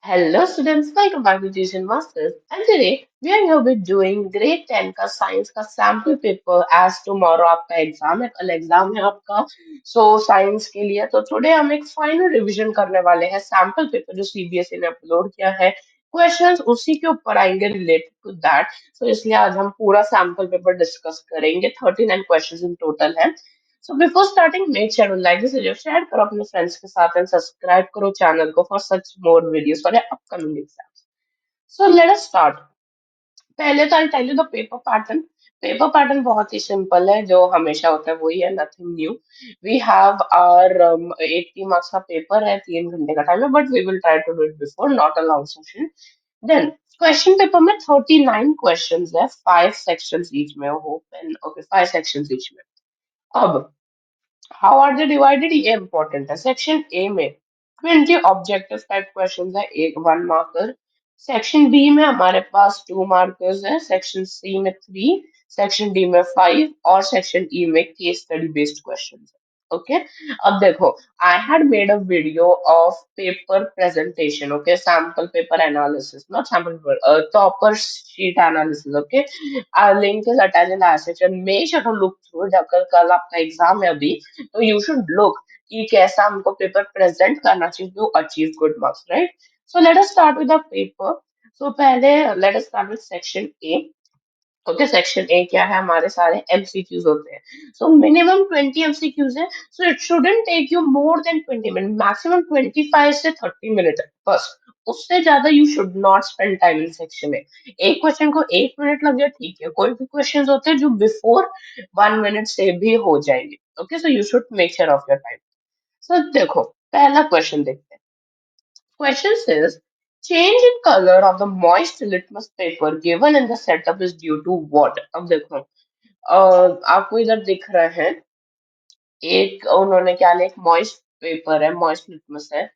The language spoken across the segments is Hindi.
Hello students, welcome back to Tuition Masters. And today we are here with doing grade 10 का साइंस का सैम्पल पेपर as tomorrow आपका एग्जाम है, कल एग्जाम है आपका साइंस के लिए। तो टुडे हम एक फाइनल रिवीजन करने वाले हैं सैम्पल पेपर जो सीबीएसई ने अपलोड किया है। क्वेश्चंस उसी के ऊपर आएंगे रिलेटेड टू दैट। इसलिए आज हम पूरा सैम्पल पेपर डिस्कस करेंगे। 39 क्वेश्चंस इन टोटल है। So before starting, make sure to like this video, share करो अपने friends के साथ and subscribe करो channel को for such more videos for the upcoming exams. So let us start. पहले तो I'll tell you the paper pattern. Paper pattern बहुत ही सिंपल है जो हमेशा होता है वही है nothing new we have our 80 marks का पेपर है 3 घंटे का टाइम है but we will try to do it before not a long session then question paper में 39 क्वेश्चंस है 5 सेक्शंस ईच में hope and okay 5 sections each में अब हाउ आर दे डिवाइडेड ये इंपॉर्टेंट है सेक्शन ए में 20 ऑब्जेक्टिव टाइप क्वेश्चंस है एक 1 मार्कर सेक्शन बी में हमारे पास 2 मार्कर्स है सेक्शन सी में 3 सेक्शन डी में 5 और सेक्शन ई में केस स्टडी बेस्ड क्वेश्चंस है ओके अब देखो I had made a video of paper presentation okay sample paper analysis not sample paper topper sheet analysis okay link is attached in the Assertion. Make sure to look through it. अगर कल आपका एग्जाम है अभी तो यू शुड लुक कि कैसा हमको पेपर प्रेजेंट करना चाहिए to achieve good marks right so let us start with the paper so पहले let us start with section A okay section A क्या है हमारे सारे एमसीक्यूज होते हैं मिनिमम 20 एमसीक्यूज है it shouldn't take you more than 20 minute maximum 25 से 30 मिनट बस उससे ज्यादा you should not spend time in section A एक क्वेश्चन को 1 मिनट लग गया ठीक है कोई भी क्वेश्चन होते हैं जो बिफोर 1 मिनट से भी हो जाएंगे okay so you should make sure of your time देखो पहला क्वेश्चन देखते हैं Question says, change in color of the moist litmus paper given in the setup is due to what? अब देखो आपको इधर दिख रहा है एक उन्होंने क्या लिया एक मॉइस्ट पेपर है मॉइस्ट लिटमस है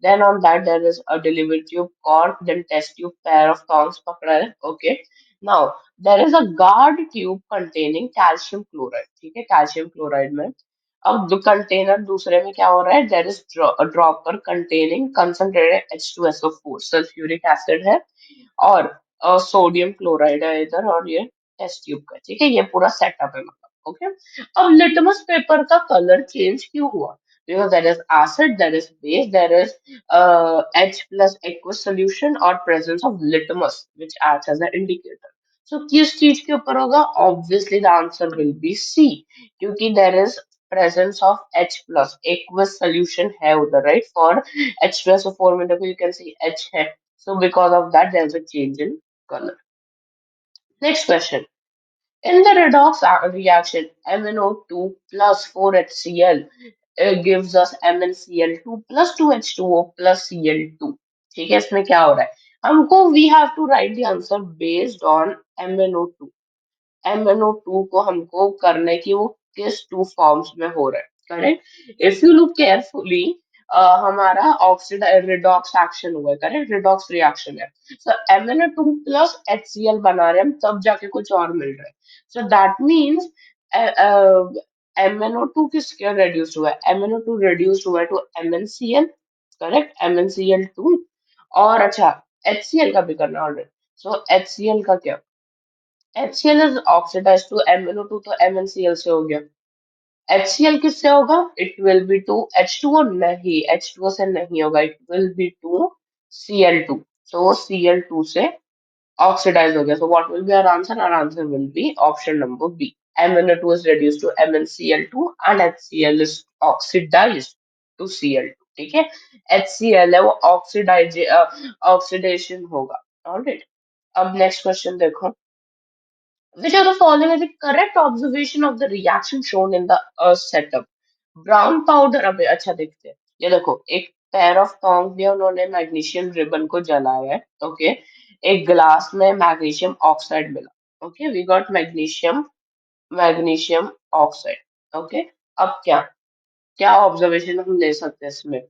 then on that there is a delivery tube cork then test tube pair of tongs पकड़ा है okay now there is a guard tube containing calcium chloride ठीक है calcium chloride में अब कंटेनर दूसरे में क्या हो रहा है there is dropper containing concentrated H2SO4 sulphuric acid है और सोडियम क्लोराइड है इधर और ये टेस्ट ट्यूब का ठीक है ये पूरा सेटअप है मतलब ओके अब लिटमस पेपर का कलर चेंज क्यों हुआ because there is acid there is base there is H plus aqueous solution or presence of litmus which acts as an indicator किस चीज के ऊपर होगा obviously the answer will be C क्योंकि there is presence of H plus aqueous solution है उधर right for H2SO4 में देखो you can see H है so because of that there is a change in color next question in the redox reaction MnO2 plus 4HCl gives us MnCl2 plus 2H2O plus Cl2 ठीक है इसमें क्या हो रहा है हमको we have to write the answer based on MnO2 MnO2 को हमको करने की वो किस टू फॉर्म्स में हो रहा है correct if you look carefully हमारा ऑक्सीडाइज रिडॉक्स एक्शन हुआ है करेक्ट रिडॉक्स रिएक्शन है MnO2 प्लस HCl बना रहे हैं हम तब जाके कुछ और मिल रहा है दैट मीन्स MnO2 किसके रेड्यूस हुआ है MnO2 रेड्यूस हुआ है टू MnCl करेक्ट MnCl2 और अच्छा HCl का भी करना ऑलरेडी HCl का क्या HCl is oxidized to MnO2 तो MnCl से हो गया HCl किससे होगा it will be to H2O नहीं H2O से नहीं होगा it will be to Cl2 so Cl2 से oxidized हो गया so what will be our answer will be option number B MnO2 is reduced to MnCl2 and HCl is oxidized to Cl2 ठीक है HCl है वो ऑक्सीडेशन होगा ऑलराइट अब नेक्स्ट क्वेश्चन देखो Which of the following is the correct observation of the reaction shown in the setup? Brown powder अबे अच्छा देखते हैं ये देखो एक पेयर ऑफ टोंग दिया उन्होंने मैग्नीशियम रिबन को जलाया है ओके एक ग्लास में मैग्नीशियम ऑक्साइड मिला okay we got magnesium oxide okay अब क्या क्या ऑब्जर्वेशन हम ले सकते हैं इसमें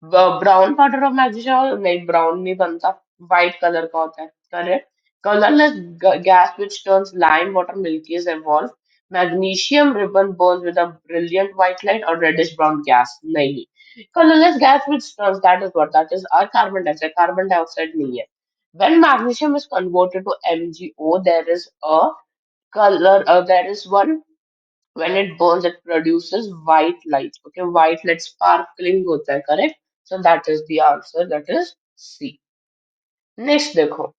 ब्राउन पाउडर ऑफ मैग्नीशियम नहीं ब्राउन नहीं बनता व्हाइट कलर का होता है correct colorless gas which turns lime water milky is evolved magnesium ribbon burns with a brilliant white light or reddish brown gas नहीं Colorless gas which turns, that is what? That is our carbon dioxide. Carbon dioxide नहीं है. When magnesium is converted to MgO, there is a color, there is one, when it burns, it produces white light. Okay, white light sparkling होता है, correct? So that is the answer. That is C. Next देखो.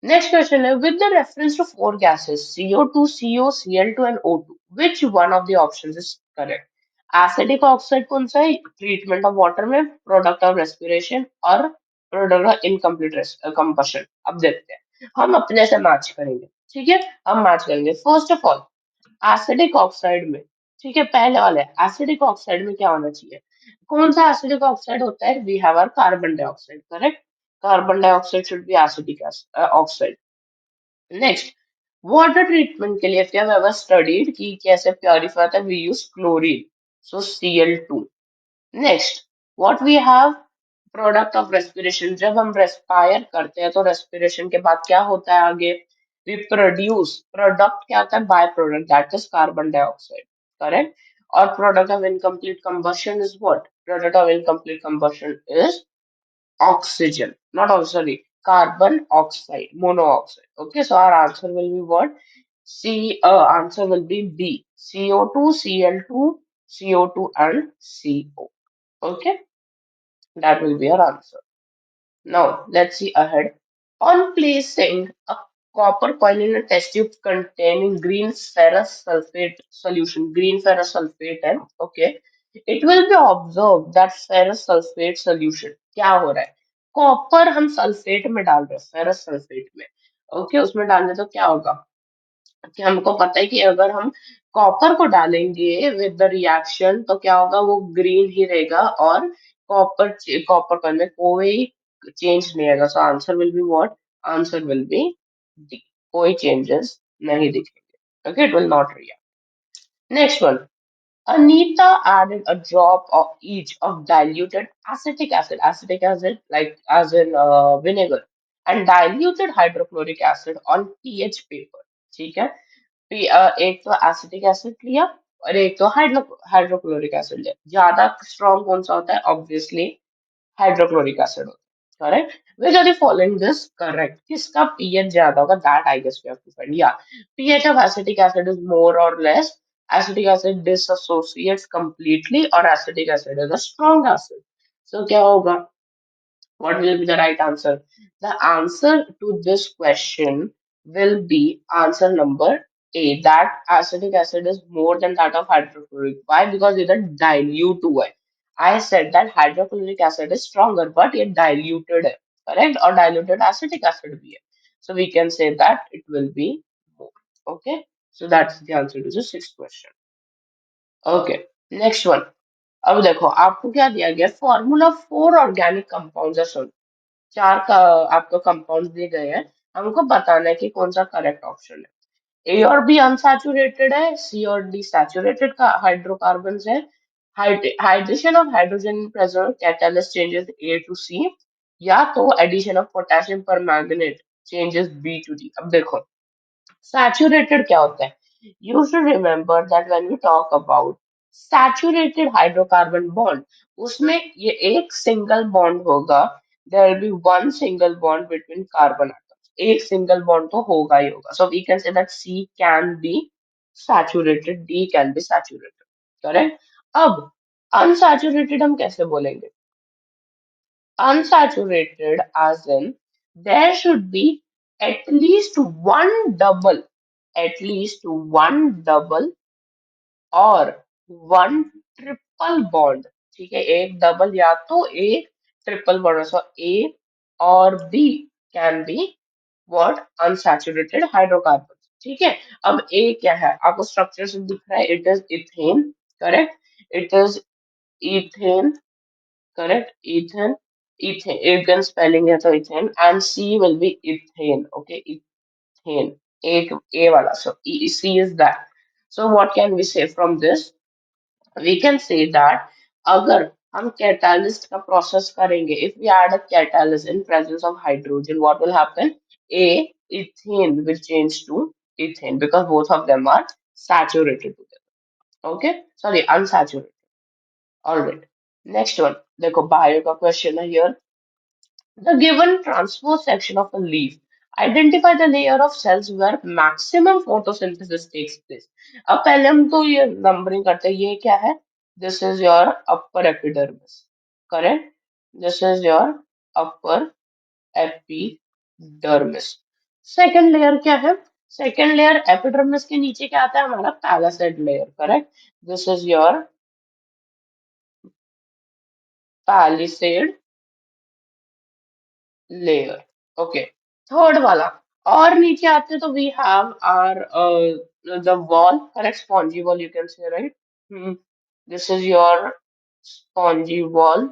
Next question is with the reference to four gases CO2, CO, Cl2 and O2, which one of the options is correct? Acetic oxide कौन सा है? Treatment of water में product of respiration और product of incomplete combustion. अब देखते हैं. हम अपने से मैच करेंगे. ठीक है? हम मैच करेंगे. First of all, acidic oxide में, ठीक है, पहले वाले एसिडिक ऑक्साइड में क्या होना चाहिए? कौन सा एसिडिक ऑक्साइड होता है? We have our carbon dioxide, correct. Carbon dioxide should be acidic oxide. Next, water treatment के लिए if you have ever studied कि कैसे प्योरीफाई होता है, we use chlorine, so Cl2. Next, what we have, product of respiration. जब हम रेस्पायर करते हैं तो रेस्पिरेशन के बाद क्या होता है आगे? वी प्रोड्यूस, प्रोडक्ट क्या होता है? By product, that is carbon dioxide, correct. और product of incomplete combustion is what? Product of incomplete combustion is oxygen, not sorry, carbon oxide, monoxide. Okay, so our answer will be what? C. Answer will be B. CO2, Cl2, CO2, and CO. Okay, that will be our answer. Now, let's see ahead. On placing a copper coin in a test tube containing green ferrous sulfate solution, green ferrous sulfate है, okay, it will be observed that ferrous sulfate solution क्या हो रहा है? कॉपर हम सल्फेट में डाल रहे हैं, फेरस सल्फेट में, ओके, उसमें डालने तो क्या होगा कि हमको पता है कि अगर हम कॉपर को डालेंगे विद द रिएक्शन तो क्या होगा? वो ग्रीन ही रहेगा और कॉपर कॉपर कॉइन में कोई चेंज नहीं आएगा. सो answer will be what? Answer will B D. कोई चेंजेस नहीं दिखेंगे. Okay, it will not react. Next one. Anita added a drop of each of diluted acetic acid like as in vinegar, and diluted hydrochloric acid on pH paper. ठीक है? एक तो एसिटिक एसिड लिया और एक तो हाइड्रोक्लोरिक एसिड लिया. ज्यादा स्ट्रॉन्ग कौन सा होता है? ऑब्वियसली हाइड्रोक्लोरिक एसिड होता है, correct. Which are the following this correct? किसका पीएच ज्यादा होगा? That I guess we have to find. या pH of acetic acid is more और less. Acetic acid dissociates completely और acetic acid is a strong acid. So क्या होगा? What will be the right answer? The answer to this question will be answer number A. That acetic acid is more than that of hydrochloric. Why? Because it is dilute हुआ है. I said that hydrochloric acid is stronger, but it diluted है. Correct? और diluted acetic acid भी है. So we can say that it will be more. Okay? So that's the answer to the sixth question. Okay. Next one. अब देखो आपको क्या दिया गया? Formula four organic compounds. चार का आपको कंपाउंड दिए गए हैं. हमको बताना है कि कौन सा करेक्ट ऑप्शन है. ए और बी अनसैचुरेटेड है, सी और डी सैचुरेटेड का हाइड्रोकार्बन है. Hydration of hydrogen present catalyst changes A to C, या तो addition of potassium permanganate changes B to D. अब देखो सैचुरेटेड क्या होता है? You should remember that when we talk about saturated hydrocarbon bond, उसमें ये एक सिंगल बॉन्ड होगा. There will be one single bond between carbon atoms. एक सिंगल बॉन्ड तो होगा ही होगा. So we can say that C can be saturated, D can be saturated, correct. अब अनसैचुरेटेड हम कैसे बोलेंगे? Unsaturated as in there should be at least one double, at least one double और वन ट्रिपल बॉन्ड. ठीक है, एक डबल या तो एक ट्रिपल बॉन्ड. सो ए और B can be what? Unsaturated hydrocarbon. ठीक है. अब ए क्या है? आपको स्ट्रक्चर से दिख रहा है. It is ethane, correct. It is ethane, correct. Ethane, ethane, again spelling है तो ethane, and C will be ethane. Okay, ethane, एक A वाला. So C is that. So what can we say from this? We can say that अगर हम catalyst का process करेंगे, if we add a catalyst in presence of hydrogen, what will happen? A ethane will change to ethane because both of them are saturated together. Okay, sorry, unsaturated. All right. Next one देखो बायो का क्वेश्चन है here the given transpose section of a leaf. Identify the layer of cells where maximum photosynthesis takes place. अब पहले हम तो ये नंबरिंग करते हैं ये क्या है this is your upper epidermis correct this is your upper epidermis second layer क्या है सेकेंड लेयर एपिडर्मिस के नीचे क्या आता है हमारा palisade layer correct this is your palisade layer okay third वाला और नीचे आते तो we have are the wall correct spongy wall you can say right this is your spongy wall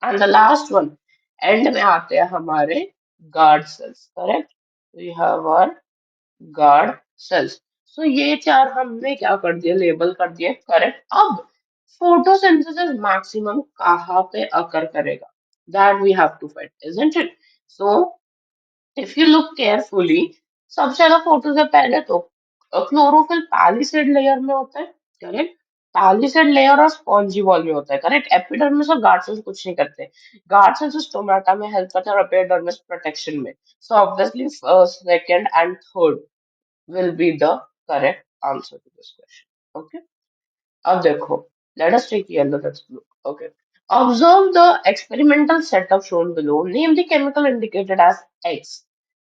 and the last one and में आते हैं हमारे guard cells correct we have our guard cells so ये चार हमने क्या कर दिया लेबल कर दिए करेक्ट अब फोटोसिंथेसिस मैक्सिमम कहाँ पे अकर करेगा that we have to find isn't it so if you look carefully सबसे ज्यादा फोटो से पहले तो क्लोरोफिल पैलिसेड लेयर में होता है करेक्ट पैलिसेड लेयर और स्पॉन्जी वॉल में होता है करेक्ट एपिडर्मिस और गार्ड सेल्स कुछ नहीं करते गार्ड सेल्स स्टोमेटा में हेल्प करते हैं और एपिडर्मिस प्रोटेक्शन में so obviously second and third will be the correct answer to this question. Okay. अब देखो, let us take yellow textbook. Okay. Observe the experimental setup shown below. Name the chemical indicated as X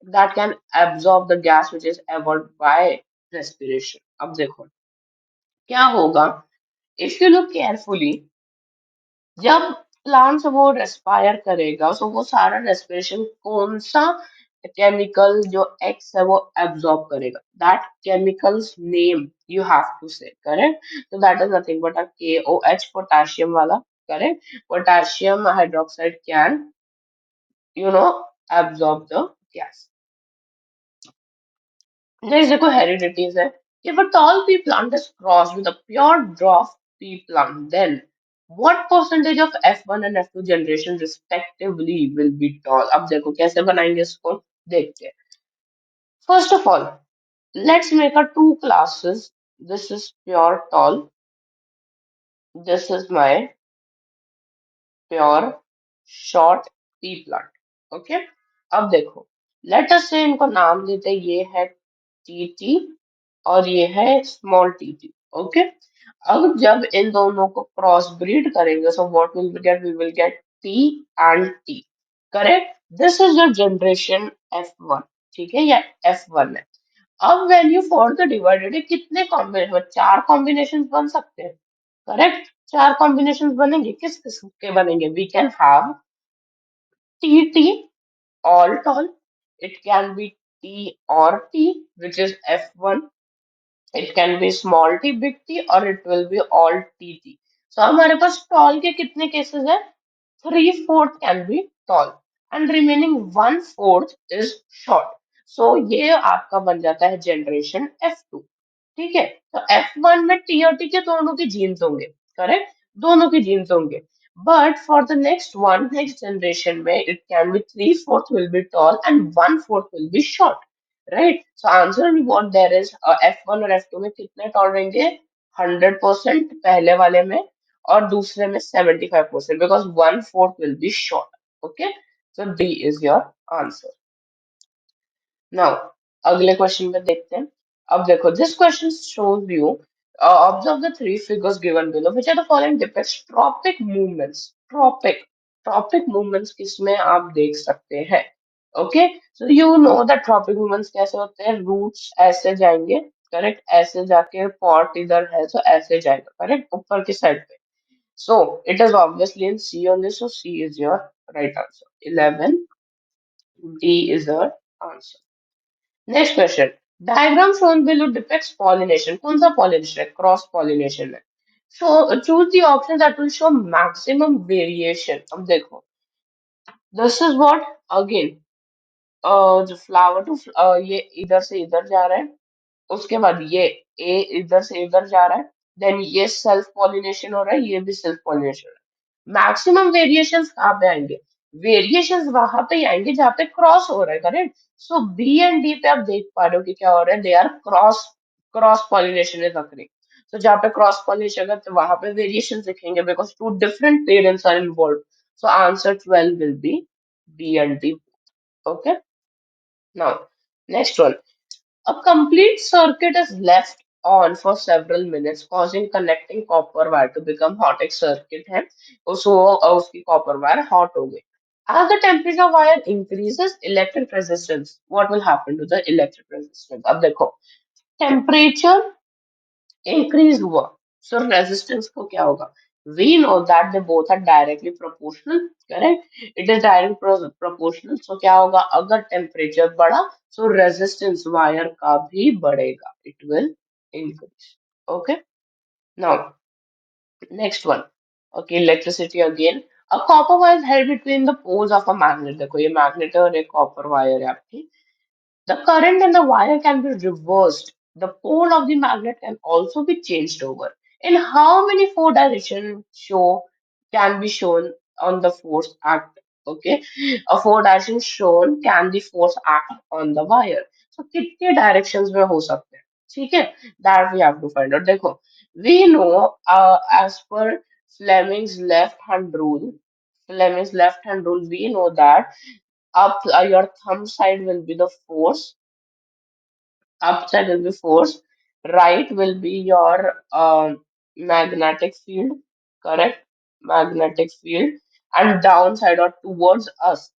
that can absorb the gas which is evolved by respiration. अब देखो, क्या होगा? If you look carefully, जब प्लांट्स वो रेस्पायर करेगा तो वो सारा रेस्पिरेशन कौन सा केमिकल जो एक्स है वो एब्जॉर्ब करेगा that chemicals name you have to say correct तो that is nothing but a KOH potassium वाला correct potassium hydroxide can absorb the gas next देखो heredities है if a tall pea plant is crossed with a pure dwarf pea plant then what percentage of F1 and F2 generation respectively will be tall अब देखो कैसे बनाएंगे इसको देखते हैं first of all let's make a two classes this is pure tall this is my pure short pea plant okay अब देखो let us say इनको नाम देते हैं ये है TT और ये है स्मॉल टी ओके अब जब इन दोनों को क्रॉस ब्रीड करेंगे so what will will get T and T correct this is your generation F1 ठीक है या F1 है अब वैल्यू फॉर द डिवाइडेड कितने कॉम्बिनेशन चार कॉम्बिनेशन बन सकते हैं करेक्ट चार कॉम्बिनेशन बनेंगे किस किस्म के बनेंगे we can have T T all tall it can be T or T which is F1 it can be small t big T or it will be all TT so हमारे पास tall के कितने केसेस है 3/4 can be tall and remaining 1/4 is short so ये आपका बन जाता है जनरेशन F2 ठीक है तो F1 में T और T के दोनों की जीन्स होंगे करेक्ट दोनों की जीन्स होंगे but for the next one next generation में it can be 3/4 will be tall and 1/4 will be short right so answer will what there is F1 और F2 में कितने टॉल रहेंगे 100% पहले वाले में और दूसरे में 75% because 1/4 will be short okay so D is your answer now अगले क्वेश्चन में देखते हैं अब देखो this question shows you observe the three figures given below which are the following depicts tropic movements tropic movements किसमें आप देख सकते हैं okay so you know that tropic movements कैसे होते हैं रूट्स ऐसे जाएंगे करेक्ट ऐसे जाके पॉट इधर है तो ऐसे जाएगा करेक्ट ऊपर की साइड पे so it is obviously in C only so C is your right answer 11 D is the answer next question diagram shown below depicts pollination कौन सा pollination है क्रॉस pollination है so choose the option that will show maximum variation अब देखो this is what again जो फ्लावर टू ये इधर से इधर जा रहा है उसके बाद ये ए इधर से इधर जा रहा है देन ये सेल्फ पॉलिनेशन हो रहा है ये भी सेल्फ पॉलिनेशन हो रहा है मैक्सिमम वेरिएशंस कहाँ पे आएंगे वेरिएशंस वहां पे ही आएंगे जहाँ पे क्रॉस हो रहा है correct so B and D पे आप देख पा रहे हो कि क्या हो रहा है they are cross cross pollination is occurring तो जहाँ पे क्रॉस पॉलिनेशन है तो वहां पे वेरिएशन दिखेंगे because two different parents are involve. So answer 12 will be B and D. Okay. Now, next one. A complete circuit is left on for several minutes, causing connecting copper wire to become hot. एक circuit है, उसको उसकी copper wire hot हो गई. As the temperature of wire increases, electric resistance. What will happen to the electric resistance? अब देखो, temperature increase हुआ, so resistance को क्या होगा? We know that they both are directly proportional, correct? It is directly proportional, so क्या होगा? अगर temperature बढ़ा, so resistance wire का भी बढ़ेगा. It will increase. Okay. Now, next one. Okay, electricity again. A copper wire is held between the poles of a magnet. देखो ये magnet है और एक copper wire है आपकी. The current in the wire can be reversed. The pole of the magnet can also be changed over. In how many four direction show can be shown on the force act? Okay, a four direction shown can the force act on the wire. So कितने directions में हो सकते हैं? ठीक है, that we have to find out. देखो, we know as per Fleming's left hand rule. Fleming's left hand rule. We know that up your thumb side will be the force, upside will be force, right will be your magnetic field, correct? Magnetic field, and downside or towards us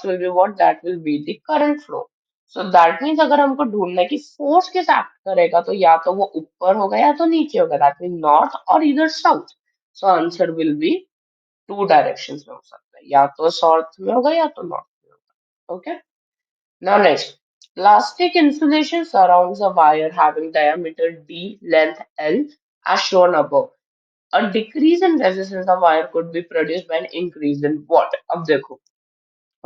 will be what? That will be the current flow. So that means अगर हमको ढूंढना है कि फोर्स किस एक्ट करेगा तो या तो वो ऊपर होगा या तो नीचे होगा. दैट मीन नॉर्थ और इधर south. So answer will be two directions में हो सकता है, या तो साउथ में होगा या तो नॉर्थ में होगा. Okay. Now next, plastic insulation surrounds a wire having diameter D, length L, as shown above. A decrease in resistance of wire could be produced by an increase in what? अब देखो,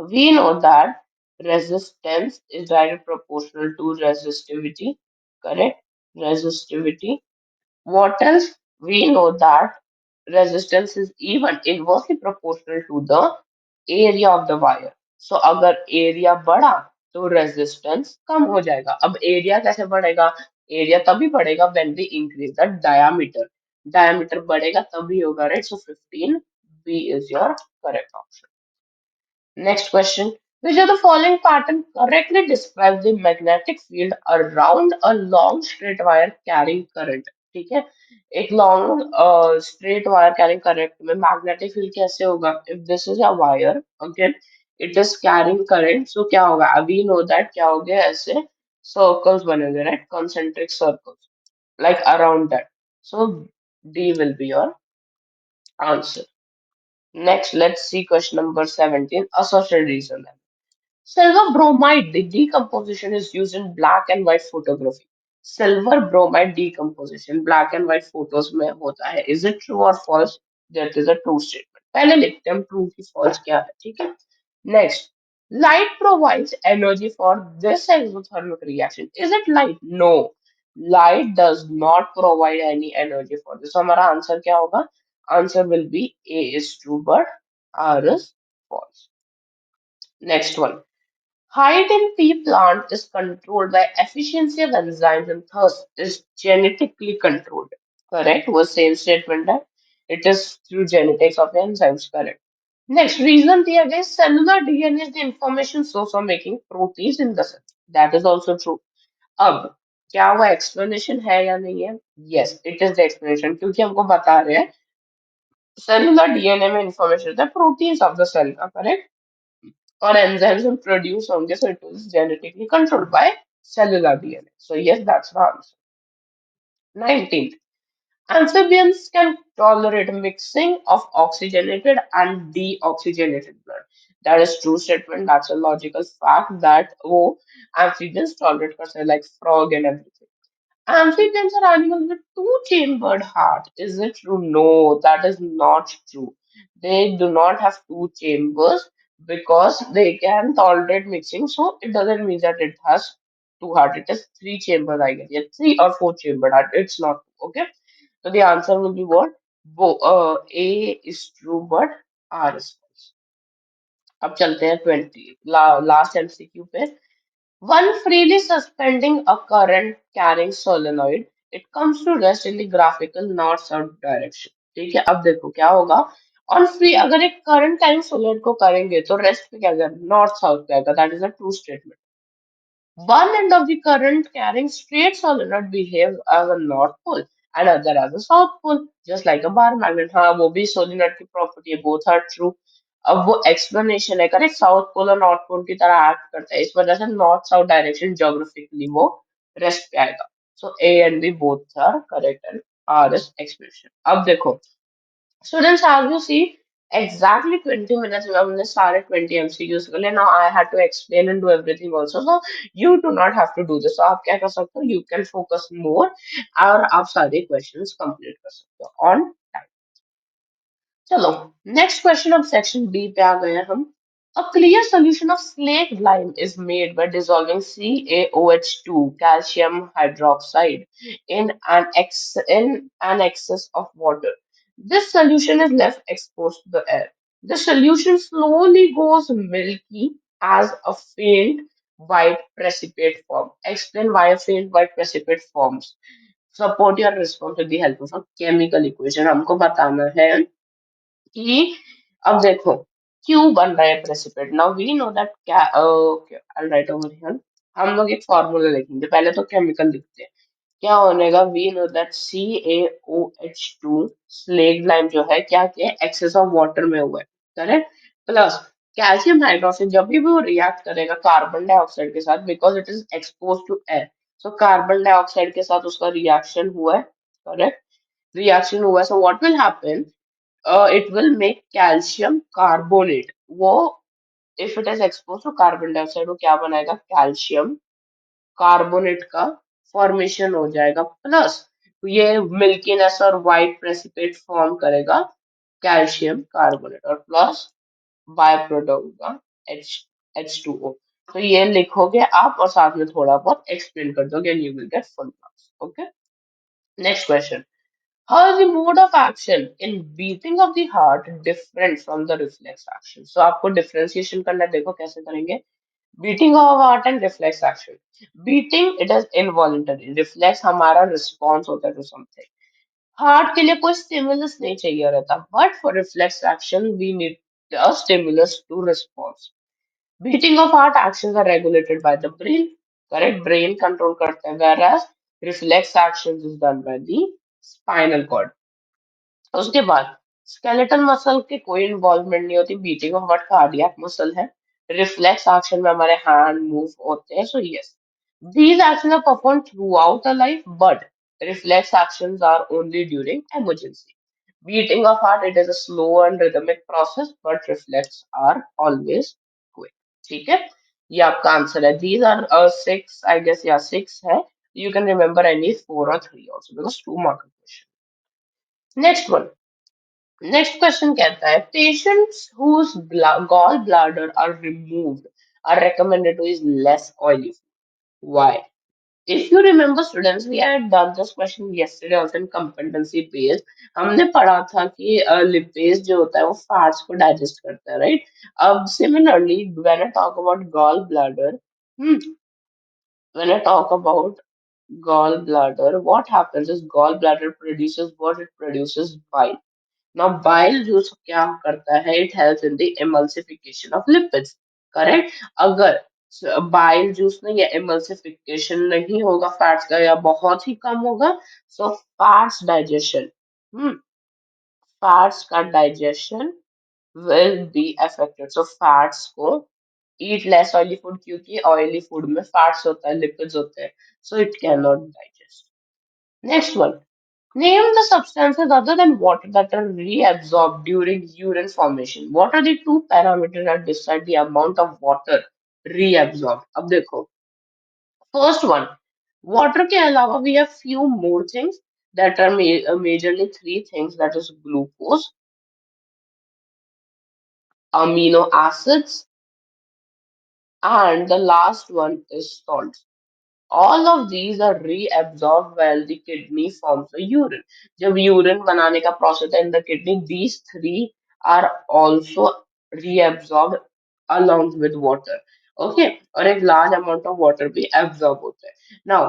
we know that resistance is directly proportional to resistivity, correct? Resistivity. What else? We know that resistance is even inversely proportional to the area of the wire. So अगर area बढ़ा तो resistance कम हो जाएगा. अब area कैसे बढ़ेगा? Area तभी बढ़ेगा when we increase the diameter. Diameter बढ़ेगा तभी होगा, right? So 15 B is your correct option. Next question. Which of the following pattern correctly describes the magnetic field around a long straight wire carrying current? ठीक है, एक long straight wire carrying current में magnetic field कैसे होगा? If this is a wire, okay, it is carrying current, so क्या होगा? We know that क्या हो गया, ऐसे circles बनेंगे, right? Concentric circles, like around that. So D will be your answer. Next, let's see question number 17. Assertion reason. Silver bromide the decomposition is used in black and white photography. Silver bromide decomposition black and white photos में होता है. Is it true or false? That is a true statement. पहले लिखते हैं true की false क्या है, ठीक है? Next, light provides energy for this exothermic reaction. Is it light? No. Light does not provide any energy for this. So हमारा आंसर क्या होगा? Answer will be A is true but R is false. Next one. Height in pea plant is controlled by efficiency of enzymes and thus is genetically controlled. Correct? Was same statement that it is through genetics of enzymes. Correct. Next reason दिया गया cellular DNA is the information source for making proteins in the cell. That is also true. अब क्या वो explanation है या नहीं है? Yes, it is the explanation क्योंकि हमको बता रहे हैं cellular DNA में information होता है proteins of the cell का. Correct? Or enzymes will produce होंगे, so it is genetically controlled by cellular DNA. So yes, that's the answer. 19th. Amphibians can tolerate mixing of oxygenated and deoxygenated blood. That is true statement. That's a logical fact that oh, amphibians tolerate कर सकते हैं, like frog and everything. Amphibians are animals with two-chambered heart. Is it true? No, that is not true. They do not have two chambers because they can tolerate mixing. So it doesn't mean that it has two heart. It has three chambers, I guess. Yeah, three or four chambered heart. It's not okay. So the answer will be what? A is true, but R is false. अब चलते हैं 20 लास्ट एमसीक्यू पे. One freely suspending a current carrying solenoid it comes to rest in the graphical north south direction. ठीक है, अब देखो क्या होगा। ऑन फ्री अगर एक करंट टाइम सोलेट को करेंगे तो रेस्ट पे क्या करेगा, नॉर्थ साउथ पे आएगा, that is a true statement. One end of the current carrying straight solenoid behaves as a north pole and other as a south pole, just like a bar magnet. हाँ वो भी solenoid की property है, both are true। अब वो explanation है, करेक्ट, साउथ पोल और नॉर्थ पोल की तरह एक्ट करता है, इस वजह से नॉर्थ साउथ डायरेक्शन जोग्राफिकली वो रेस्ट पे आएगा। So A and B both are correct and R is expression. अब देखो students, as you see, exactly 20 minutes में हमने सारे 20 MCQs कर लिए। Now I had to explain and do everything also. So you do not have to do this. So आप क्या कर सकते हो? You can focus more और आप सारे questions complete कर सकते हो on time. चलो नेक्स्ट क्वेश्चन, अब सेक्शन बी पे आ गए हैं हम। A clear solution of slaked lime is made by dissolving CaOH2 calcium hydroxide in an excess of water. This solution is left exposed to the air. The solution slowly goes milky as a faint white precipitate form. Explain why a faint white precipitate forms. Support your response with the help of a chemical equation. हमको बताना है कि अब देखो क्यों बन रहा है precipitate. Now we know that क्या, okay I write over here. हम लोग एक फॉर्मूला लिखेंगे, पहले तो केमिकल लिखते हैं। क्या होनेगा, we know that CaOH2 slaked lime जो है क्या क्या एक्सेस ऑफ वाटर में हुआ है, करेक्ट, प्लस कैल्शियम हाइड्रोक्साइड जब भी वो रिएक्ट करेगा कार्बन डाइऑक्साइड के साथ, because it is expose to air, so carbon dioxide के साथ उसका रिएक्शन हुआ है, करेक्ट, रिएक्शन हुआ है, so what will happen, it will make calcium carbonate। वो if it is exposed to carbon dioxide वो क्या बनाएगा, कैल्शियम कार्बोनेट का फॉर्मेशन हो जाएगा, प्लस ये मिल्कीनेस और व्हाइट प्रेसिपिटेट फॉर्म करेगा कैल्शियम कार्बोनेट, और प्लस बाय प्रोडक्ट होगा H H2O। तो ये लिखोगे आप और साथ में थोड़ा बहुत एक्सप्लेन कर दोगे and you will get full marks. Okay, next question. How is the mode of action in beating of the heart different from the reflex action? So आपको differentiation करना है, देखो कैसे करेंगे। Beating of heart and reflex action. Beating it is involuntary. Reflex हमारा response होता है to something. Heart के लिए कोई stimulus नहीं चाहिए रहता. But for reflex action we need a stimulus to response. Beating of heart actions are regulated by the brain. Correct? Brain control करता है. Whereas reflex actions is done by the spinal cord. उसके बाद स्केलेटल मसल के कोई इन्वॉल्वमेंट नहीं होती, beating of heart cardiac muscle है। रिफ्लेक्स एक्शन में हमारे हैंड मूव होते हैं, so yes these action are perform throughout the life, but reflex actions are only during emergency. Beating of heart it is a slow and rhythmic process, but reflex are always quick. ठीक है, ये आपका आंसर है। These are six, I guess, या सिक्स है। You can remember any four और three also because two mark question. Next one, next question कहता है patients whose gall bladder are removed are recommended to eat less oily food. Why? If you remember students, we had done this question yesterday also in competency based। हमने पढ़ा था कि lipase जो होता है वो fats को digest करता है, right? अब similarly when I talk about gall bladder, when I talk about gallbladder, what happens is gallbladder produces what? It produces bile। Now bile juice क्या करता है, it helps in the emulsification of lipids, correct। अगर bile juice में ये emulsification नहीं होगा फैट्स का या बहुत ही कम होगा, so fats digestion, hmm, fats का digestion will be affected। So fats को eat less oily food क्योंकि oily food में fats होता है, lipids होते हैं, so it cannot digest। Next one. Name the substances other than water that are reabsorbed during urine formation. What are the two parameters that decide the amount of water reabsorbed? अब देखो, first one, water के अलावा we have few more things that are majorly three things, that is glucose, amino acids, and the last one is salt। All of these are reabsorbed while the kidney forms the urine। जब यूरिन बनाने का प्रोसेस है in the kidney, these three are also reabsorbed along with water। Okay, और एक large amount of water भी absorb होता है। Now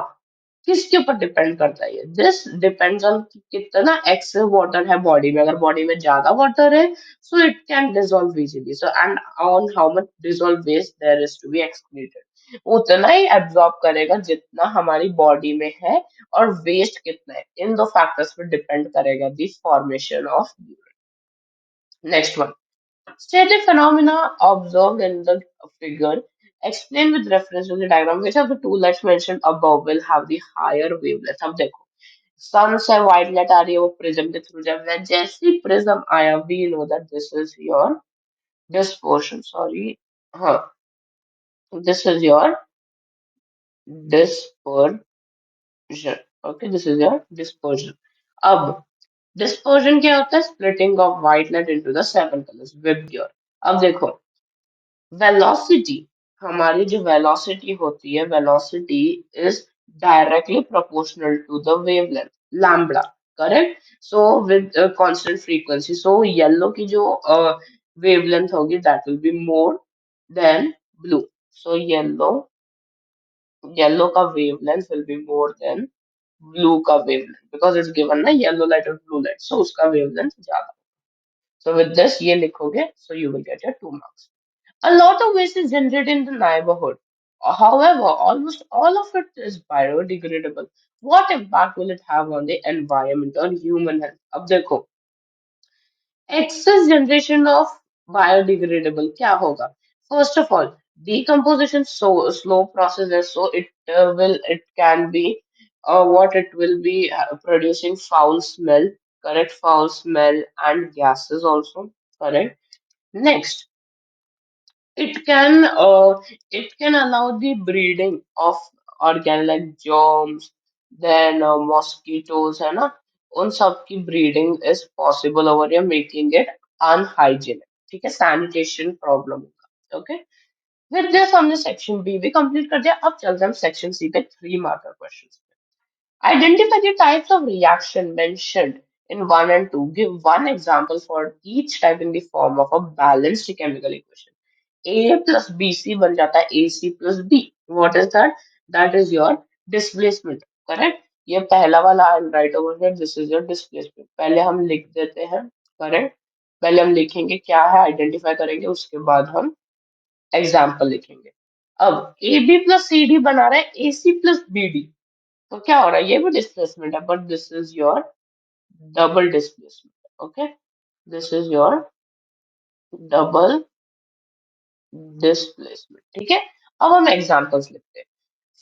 किसके ऊपर डिपेंड करता है ये? दिस डिपेंड्स ऑन कितना एक्सेस वाटर है बॉडी में। अगर बॉडी में ज्यादा वाटर है, so it can dissolve easily, so and on how much dissolve waste there is to be excreted, उतना ही एब्जॉर्ब करेगा जितना हमारी बॉडी में है, और वेस्ट कितना है, इन दो फैक्टर्स पे डिपेंड करेगा the formation of urine. Next one, static phenomena observed in the figure explained with reference to the diagram, which of the two lights mentioned above will have the higher wavelength? अब देखो, सन से व्हाइट लाइट आ रही है, वो प्रिज्म के थ्रू जब मैं जैसे ही प्रिज्म आया, we know that this is your dispersion, sorry, हाँ, this is your dispersion, okay, this is your dispersion. अब डिस्पर्जन क्या होता है? Splitting of white light into the seven colours with your, अब देखो, वेलोसिटी, हमारी जो वेलोसिटी होती है, velocity is directly proportional to the wavelength, lambda, correct? So with constant frequency, so yellow की जो वेवलेंथ होगी that will be more than blue, so yellow का wavelength will be more than blue का वेवलेंथ, बिकॉज इट्स गिवन ना, येलो लाइट और ब्लू लाइट, सो उसका वेवलेंथ ज्यादा। सो विद दिस ये लिखोगे, so you will get your 2 marks. A lot of waste is generated in the neighborhood. However, almost all of it is biodegradable. What impact will it have on the environment or human health? अब देखो, excess generation of biodegradable क्या होगा? First of all, decomposition so slow process है, so it can be what it will be producing foul smell, correct? Foul smell and gases also, correct? Next, it can it can allow the breeding of organ like germs, then mosquitoes है ना, उन सब की breeding is possible over here, making it unhygienic, ठीक है, sanitation problem होगा, okay? With this हमने section B भी complete कर दिया, अब चलते हैं हम section C पे 3 marker questions। Identify the types of reaction mentioned in 1 and 2. Give one example for each type in the form of a balanced chemical equation. A plus BC बन जाता है AC plus B. What is that? That is your displacement. Correct? ये पहला वाला I will write over here. This is your displacement. पहले हम लिख देते हैं. Correct? पहले हम लिखेंगे क्या है, आइडेंटिफाई करेंगे, उसके बाद हम एग्जाम्पल लिखेंगे। अब AB plus CD बना रहा है AC plus BD, तो क्या हो रहा है, ये भी डिस्प्लेसमेंट है, but this is your double displacement, okay, this is your double displacement, ठीक है। अब हम एग्जांपल्स लिखते हैं।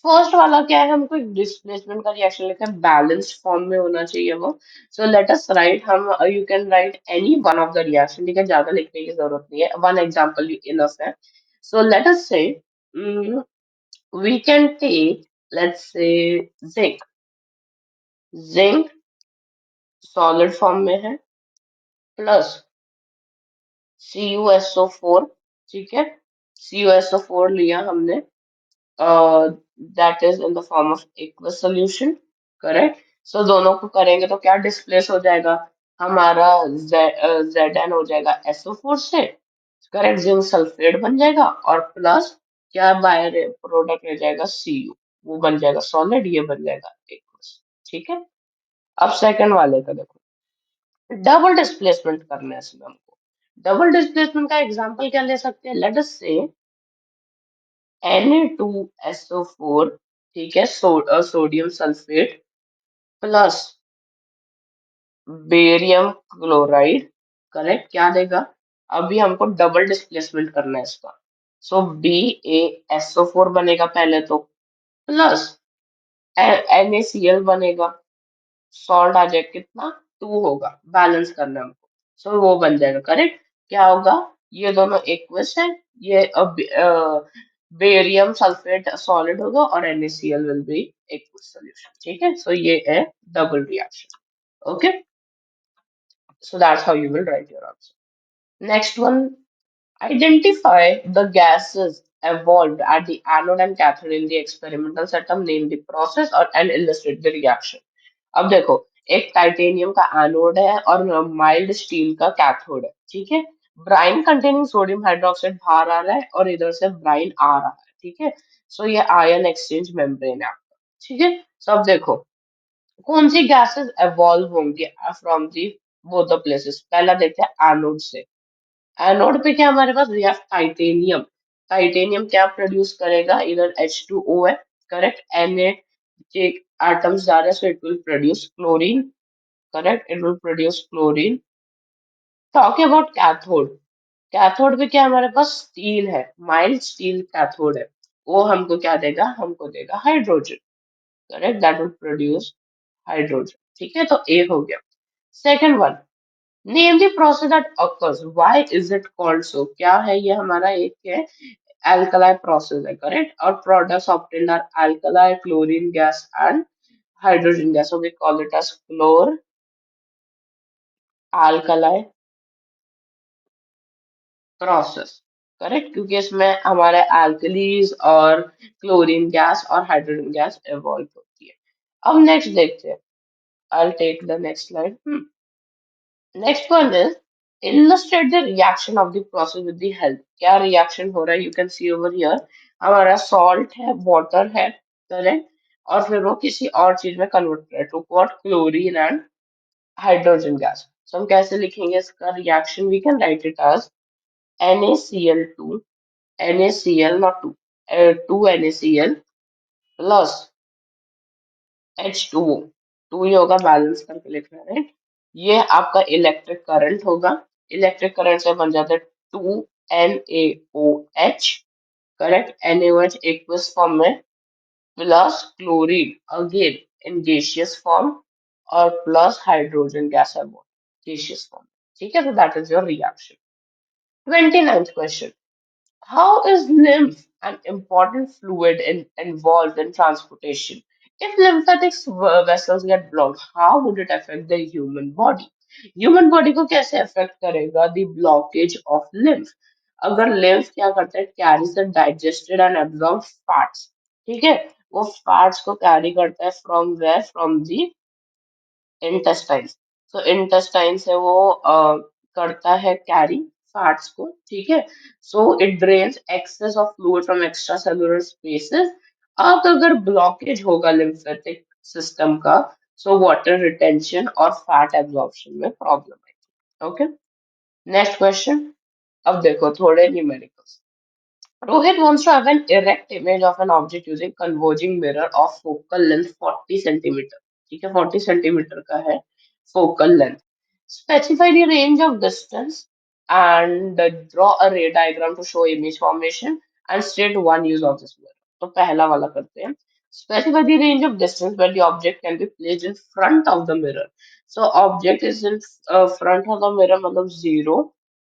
फर्स्ट वाला क्या है, हमको एक डिस्प्लेसमेंट का रिएक्शन लिखा है, बैलेंस्ड फॉर्म में होना चाहिए वो। सो लेट अस राइट, हम you can write any one of the reaction, ठीक है, ज्यादा लिखने की जरूरत नहीं है, वन एग्जांपल इनफ है। सो let us say we can take, let's say zinc, zinc solid form में है, प्लस CuSO4, ठीक है, CuSO4 लिया हमने, that is in the form of aqueous solution, correct? So दोनों को करेंगे तो क्या डिस्प्लेस हो जाएगा, हमारा Zn हो जाएगा SO4 से, करेक्ट, जिंक सल्फेट बन जाएगा, और प्लस क्या बाय प्रोडक्ट रह जाएगा Cu, वो बन जाएगा सॉलिड, ये बन जाएगा एक्वस, ठीक है। अब सेकंड वाले का देखो, डबल डिस्प्लेसमेंट करना है इसमें हमको। डबल डिस्प्लेसमेंट का एग्जांपल क्या ले सकते हैं, लेट अस से Na2SO4, ठीक है, sodium sulphate plus barium chloride, correct, क्या देगा, अभी हमको डबल डिस्प्लेसमेंट करना है इसका, सो BaSO4 बनेगा पहले तो, प्लस NaCl बनेगा, सॉल्ट आ जाएगा कितना, 2 होगा, बैलेंस करना है हमको, सो वो बन जाएगा, करेक्ट। क्या होगा, ये दोनों एक्वस है, ये अब बेरियम सल्फेट सॉलिड होगा, और NaCl will be aqueous solution, ठीक है। सो ये है double reaction, okay, so that's how you will write your answer. Next one, identify the gases evolved at the anode and cathode in the experimental setup, name the process or and illustrate the reaction। अब देखो, एक टाइटेनियम का एनोड है और माइल्ड स्टील का कैथोड है, ठीक है। ब्राइन कंटेनिंग सोडियम हाइड्रोक्साइड बाहर आ रहा है और इधर से ब्राइन आ रहा है, ठीक है। सो ये आयन एक्सचेंज मेम्ब्रेन है। ठीक है। सब देखो कौन सी गैसेस एवॉल्व होंगी from the both the places. पहला देखते हैं एनोड से। एनोड पे क्या हमारे पास, वी हैव टाइटेनियम। टाइटेनियम क्या प्रोड्यूस करेगा, इधर H2O है, करेक्ट, Na के एटम्स जा रहे हैं, so it will produce chlorine, correct, it will produce chlorine. Talking about cathode, cathode पे क्या हमारे पास स्टील है, माइल्ड स्टील कैथोड है, वो हमको क्या देगा, हमको देगा hydrogen, correct, that will produce hydrogen. ठीक है, तो ए हो गया। Second one, name the process that occurs, why is it called सो, क्या है ये हमारा, एक है alkali process है, करेक्ट, और products obtained are alkali, chlorine gas and hydrogen gas, so we call it as chlor alkali process, correct, क्योंकि इसमें हमारे एल्कलीज और क्लोरीन गैस और हाइड्रोजन गैस इवॉल्व होती है। अब नेक्स्ट देखते हैं, I take the next slide. Next one is illustrate the reaction of the process with the help, क्या रिएक्शन हो रहा है, you can see over here, हमारा सॉल्ट है, वाटर है, करेक्ट, और फिर वो किसी और चीज में कन्वर्ट कर to what, chlorine and hydrogen gas. So हम कैसे लिखेंगे इसका reaction, we can write it as NaCl2, NaCl not 2, 2 NaCl plus H2O, 2 ही होगा, बैलेंस करके लिखना है, राइट। ये आपका इलेक्ट्रिक करंट होगा, इलेक्ट्रिक करंट से बन जाता है 2NaOH, correct, NaOH aqueous form में, plus chlorine again in gaseous form, और प्लस हाइड्रोजन गैस है वो गैसियस फॉर्म। ठीक है, तो that is your reaction. 29th question, how is lymph an important fluid involved in transportation? If lymphatic vessels get blocked, how would it affect the human body? Human body को कैसे affect करेगा the blockage of lymph? अगर lymph क्या करता है, carries the digested and absorbed fats, ठीक है, वो fats को carry करता है from where, from the intestines, so intestine से वो करता है कैरी फैट्स को, ठीक है, so it drains excess of fluid from extracellular spaces. अब अगर ब्लॉकेज होगा लिम्फेटिक सिस्टम का, सो वाटर रिटेंशन और फैट एब्जॉर्प्शन में प्रॉब्लम है। Okay, next question. अब देखो थोड़े numericals. Rohit wants to have an erect image of an object using converging mirror of focal length 40 centimeter. ठीक है, 40 centimeter का है focal length. Specify the range of distance and draw a ray diagram to show image formation and state one use of this mirror. तो पहला वाला करते हैं. Specify the range of distance where the object can be placed in front of the mirror. So object is in front of the mirror, मतलब 0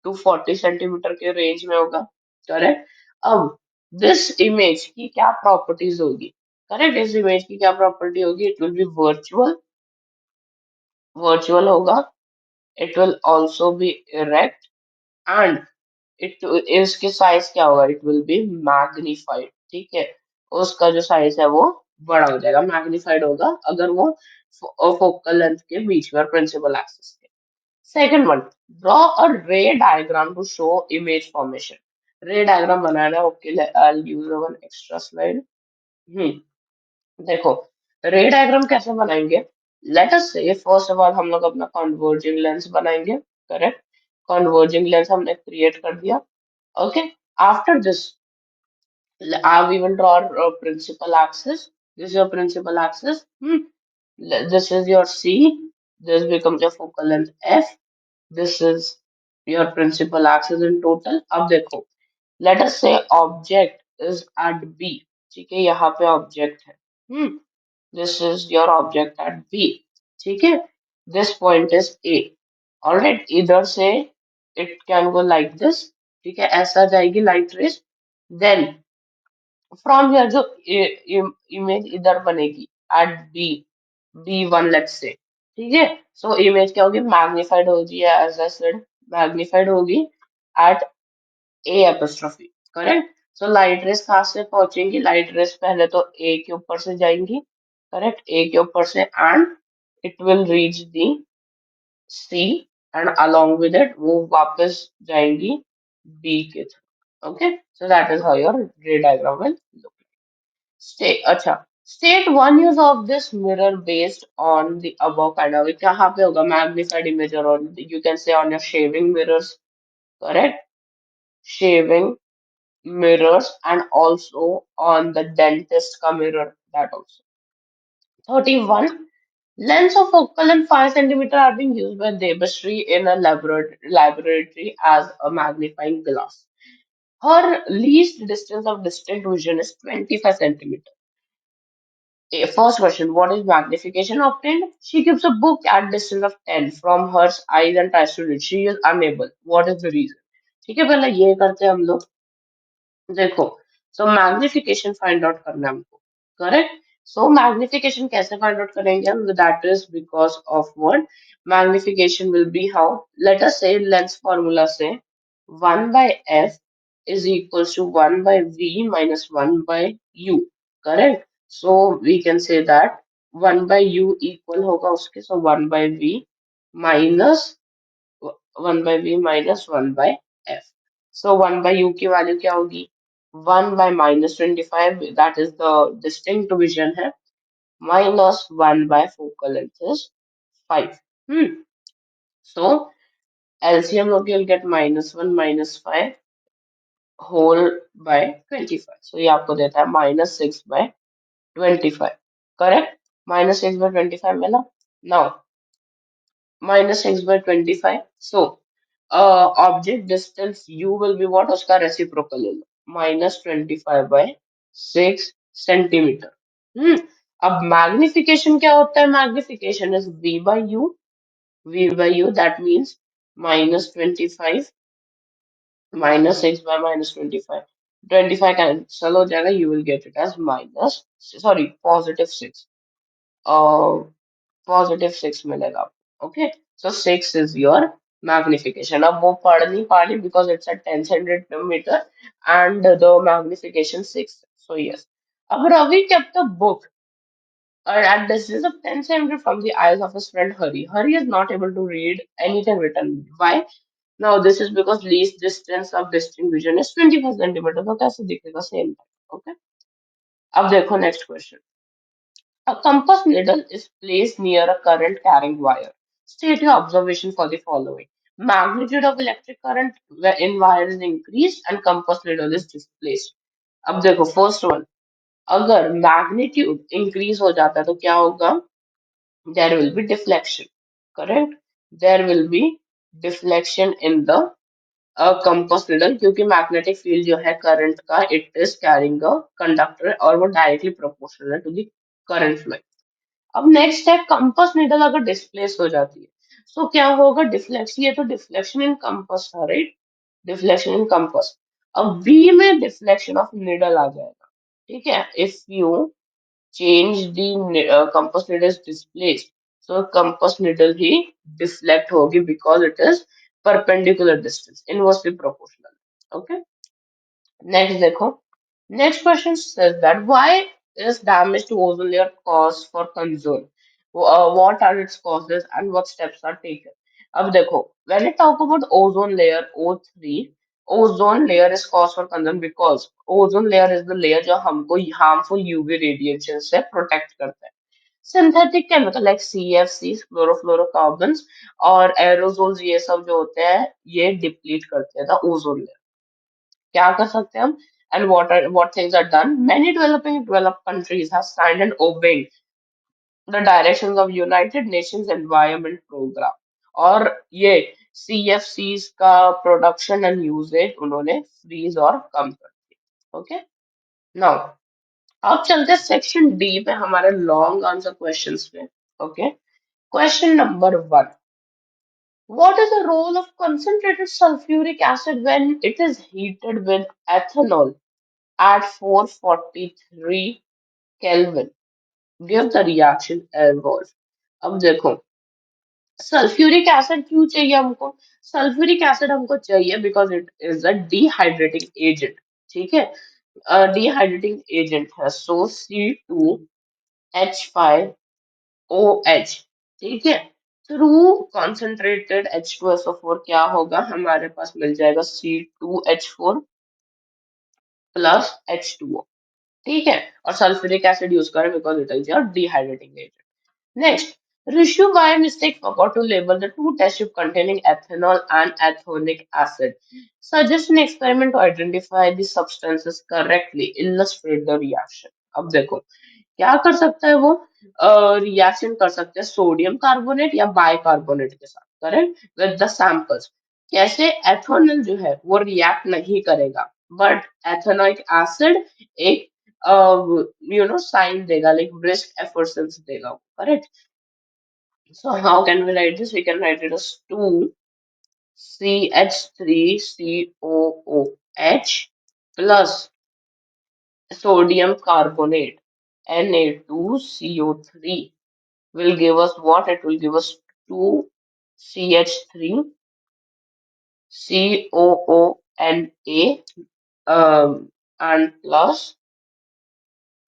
to 40 centimeter के range में होगा, correct? अब दिस इमेज की क्या प्रॉपर्टीज होगी, करेक्ट, इस इमेज की क्या प्रॉपर्टी होगी, it will be virtual, virtual होगा, it will also be erect, and it, इसके साइज क्या होगा, इट विल बी मैग्नीफाइड, ठीक है, उसका जो साइज है वो बड़ा हो जाएगा, मैग्नीफाइड होगा अगर वो फोकल लेंथ के बीच में, प्रिंसिपल एक्सिस के। Second one, draw a ray diagram to show image formation, ray diagram बनाना है, okay, I will use one extra slide. देखो रे डायग्राम कैसे बनाएंगे, लेट अस से फर्स्ट ऑफ ऑल हम लोग अपना कन्वर्जिंग लेंस बनाएंगे, करेक्ट, कन्वर्जिंग लेंस हमने क्रिएट कर दिया, okay, after this we will draw a principal axis, this is your principal axis, this is your C, this becomes your focal length F, this is your principal axis in total। अब देखो let us say object is at B, ठीक है, यहाँ पे object है, this is your object at B, ठीक है, this point is A, alright, इधर से it can go like this, ठीक है, ऐसा जाएगी light rays, then from here जो इमेज इधर बनेगी eight B, B1 let's say, ठीक है, सो इमेज क्या होगी, मैग्नीफाइड होगी, एज आई सेड मैग्नीफाइड होगी at a epistrophe, correct, so light rays कहाँ से पहुंचेंगी, लाइट रेस पहले तो ए के ऊपर से जाएंगी, करेक्ट, ए के ऊपर से, and it will reach the C, and along with it वो वापस जाएंगी बी के through, okay, so that is how your ray diagram will look. स्टे अच्छा, State one use of this mirror based on the above kind of कहाँ पे होगा magnified image or on you can say on your shaving mirrors, correct? Shaving mirrors and also on the dentist ka mirror that also. 31. Lens of focal length 5 centimeter are being used by Debashree in a laboratory as a magnifying glass. Her least distance of distinct vision is 25 centimeter. First question, what is magnification obtained? She keeps a book at distance of 10 from her eyes and tries to read. She is unable. What is the reason? ठीक है पहले ये करते हैं हम लोग देखो सो मैग्निफिकेशन फाइंड आउट करना है हमको करेक्ट सो मैग्निफिकेशन कैसे फाइंड आउट करेंगे हम that is because of what magnification will be how late us से लेंस फॉर्मूला से 1 by f is equals to 1 by v minus 1 by u correct so we can say that 1 by u equal होगा उसके so 1 by v minus 1 by v minus 1 by f. So 1 by u की वैल्यू क्या होगी 1 by minus 25 that is the distinct division है minus 1 by focal length is 5. Hmm. So LCM look you'll get minus 1 minus 5 whole by 25. So ये आपको देता है minus 6 by 25. Correct? Minus 6 by 25 मिला. Now minus 6 by 25. So, object distance u will be what? उसका reciprocal ले लो. Minus 25 by 6 centimeter. Hmm. अब magnification क्या होता है? Magnification is v by u. V by u that means minus 25 minus 6 by minus 25. 25 cancel हो जाएगा. You will get it as minus, sorry, positive 6. Positive 6 मिलेगा आपको okay so 6 is your magnification अब वो पढ़ नहीं पा रही because it's at 10 centimeter and the magnification 6 so yes अब Ravi kept a book at distance of 10 centimeter from the eyes of his friend Hari is not able to read anything written why now this is because least distance of distinct vision is 25 centimeter तो कैसे दिखेगा same okay अब देखो next question. A compass needle is placed near a current carrying wire. State your observation for the following. Magnitude of electric current in wire is increased and compass needle is displaced. अब देखो first one अगर magnitude increase हो जाता है तो क्या होगा there will be deflection correct there will be deflection in the compass needle क्योंकि magnetic field जो है current का it is carrying a conductor और वो directly proportional to the current flow. अब नेक्स्ट है कंपास निडल अगर डिस्प्लेस हो जाती है तो क्या होगा डिफ्लेक्शन ये तो डिफ्लेक्शन इन कंपास था राइट डिफ्लेक्शन इन कंपास अब बी में डिफ्लेक्शन ऑफ निडल आ जाएगा ठीक है if you change the compass needle is displaced so compass needle ही डिफ्लेक्ट होगी because it is perpendicular distance inversely proportional okay next देखो next question says that why is damage to ozone layer cause for concern? What are its causes and what steps are taken? अब देखो, when I talk about ozone layer O3, ozone layer is cause for concern because ozone layer is the layer जो हमको harmful UV radiation से protect करता है. Synthetic chemical like CFCs, chlorofluorocarbons और aerosols ये सब जो होते हैं ये deplete करते हैं the ozone layer. क्या कर सकते हैं हम and what things are done many developed countries have signed and obeyed the directions of United Nations Environment Program और ये CFCs का प्रोडक्शन एंड यूजेज उन्होंने फ्रीज और कम कर दिया ओके नाउ अब चलते हैं सेक्शन डी पे हमारे लॉन्ग आंसर क्वेश्चंस पे okay question number 1 What is the role of concentrated sulfuric acid when it is heated with ethanol at 443 Kelvin? Give the reaction involved. अब देखो सल्फ्यूरिक एसिड क्यों चाहिए हमको सल्फ्यूरिक एसिड हमको चाहिए because it is a dehydrating agent ठीक है डिहाइड्रेटिंग एजेंट है सो C2H5OH ठीक है थ्रू कॉन्सेंट्रेटेड H2SO4 क्या होगा हमारे पास मिल जाएगा C2H4 प्लस H2O ठीक है, और सल्फ्यूरिक एसिड यूज करें because it is your dehydrating agent. Next, Rishu by mistake forgot to label the two test tube containing ethanol and ethonic acid. Suggest an experiment to identify the substances correctly. Illustrate the reaction. अब देखो क्या कर सकता है वो, रिएक्शन कर सकते हैं सोडियम कार्बोनेट या बाइकार्बोनेट के साथ, करेक्ट, विद द सैंपल्स। कैसे? एथेनॉल जो है वो रिएक्ट नहीं करेगा, बट एथेनोइक एसिड एक साइन देगा, लाइक ब्रिस्क एफर्सेंस देगा, correct. So how can we write this? We can write it as 2CH3COOH plus sodium carbonate Na2CO3 will give us what? It will give us 2CH3 COONA and plus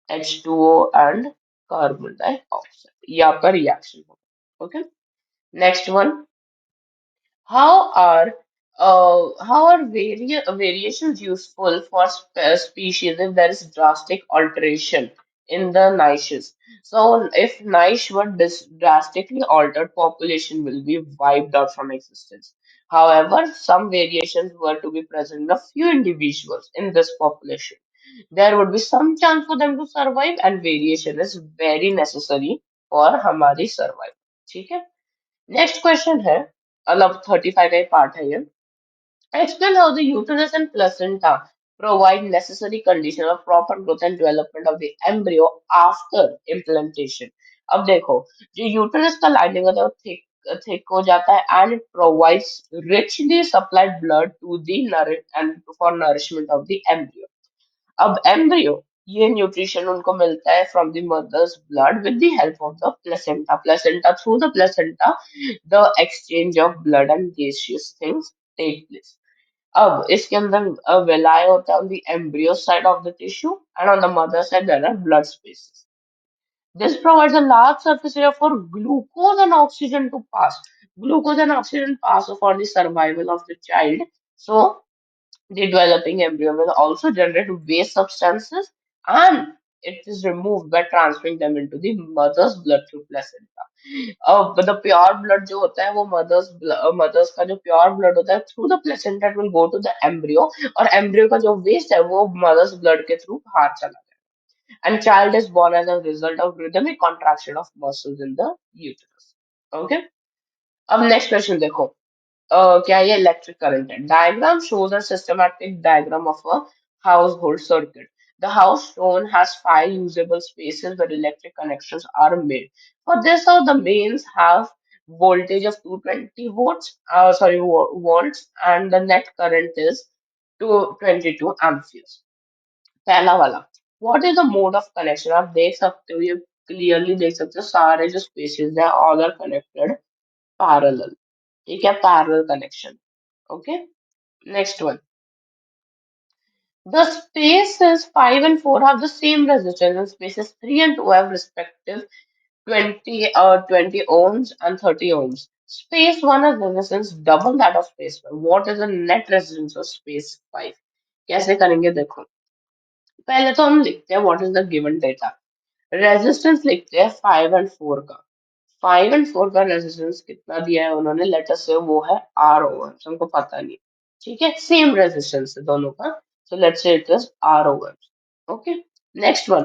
H2O and carbon dioxide. ये आपका रिएक्शन होगा, okay. Next one, How are variations useful for species if there is drastic alteration in the niches? So if niche were drastically altered, population will be wiped out from existence. However, some variations were to be present in a few individuals in this population. There would be some chance for them to survive, and variation is very necessary for हमारी survival. ठीक है? नेक्स्ट क्वेश्चन है, मतलब 35 का ही पार्ट है ये। Explain how the uterus and placenta provide necessary condition of proper growth and development of the embryo after implantation. अब देखो, जो यूटेरस का लाइनिंग होता है वो थिक थिक हो जाता है and it provides richly supplied blood to the and for nourishment of the embryo. अब एम्ब्रियो, ये न्यूट्रिशन उनको मिलता है from the mother's blood with the help of the placenta. Placenta, through the placenta the exchange of blood and gaseous things take place. अब इसके अंदर वेलाई होता है on the embryo side of the tissue and on the mother side there are blood spaces. This provides a large surface area for glucose and oxygen to pass. Glucose and oxygen pass for the survival of the child. So the developing embryo will also generate waste substances and it is removed by transferring them into the mother's blood through placenta. But the pure blood जो होता है वो मदर्स का जो प्योर ब्लड होता है through the placenta will go to the embryo, और एम्ब्रियो का जो वेस्ट है वो मदर्स ब्लड के थ्रू बाहर चला जाए, and child is born as a result of rhythmic contraction of muscles in the uterus, okay. अब नेक्स्ट क्वेश्चन देखो, क्या ये इलेक्ट्रिक करंट है? Diagram shows a systematic diagram of a household circuit. The house shown has 5 usable spaces where electric connections are made. For this how the mains have voltage of 220 volts and the net current is 222 amperes. पहला वाला, what is the mode of connection? आप देख सकते हो, ये क्लियरली देख सकते हो, सारे जो स्पेसेस हैं all are connected parallel, ठीक है, parallel connection, okay. Next one, the spaces 5 and 4 have the same resistance and spaces 3 and 2 have respective 20 ohms and 30 ohms. Space 1 has resistance double that of space 5. What is the net resistance of space 5? कैसे करेंगे देखो, पहले तो हम लिखते हैं what is the given data. Resistance लिखते हैं 5 एंड 4 का। 5 एंड 4 का रेजिस्टेंस कितना दिया है उन्होंने, लेटर से वो है आर ओवर, हमको पता नहीं, ठीक है, सेम रेजिस्टेंस है दोनों का, so let's say it is R over, okay. Next one,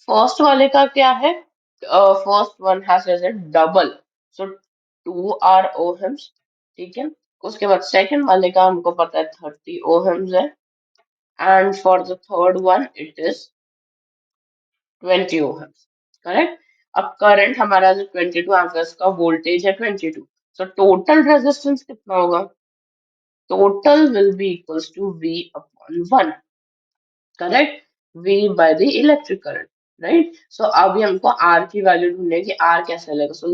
first वाले का क्या है? First one has resistance double, so 2 R ohms, ठीक है। उसके बाद सेकंड वाले का हमको पता है 30 ओहम्स है, and for the third one it is 20 ohms, correct. अब करंट हमारा जो 22 एम्पियर्स का वोल्टेज है 22, सो टोटल रेजिस्टेंस कितना होगा? Total will be equals to V upon 1, correct, V by the electric current, right. So अभी हमको R की वैल्यू ढूंढनी है कि R कैसे लेगा, so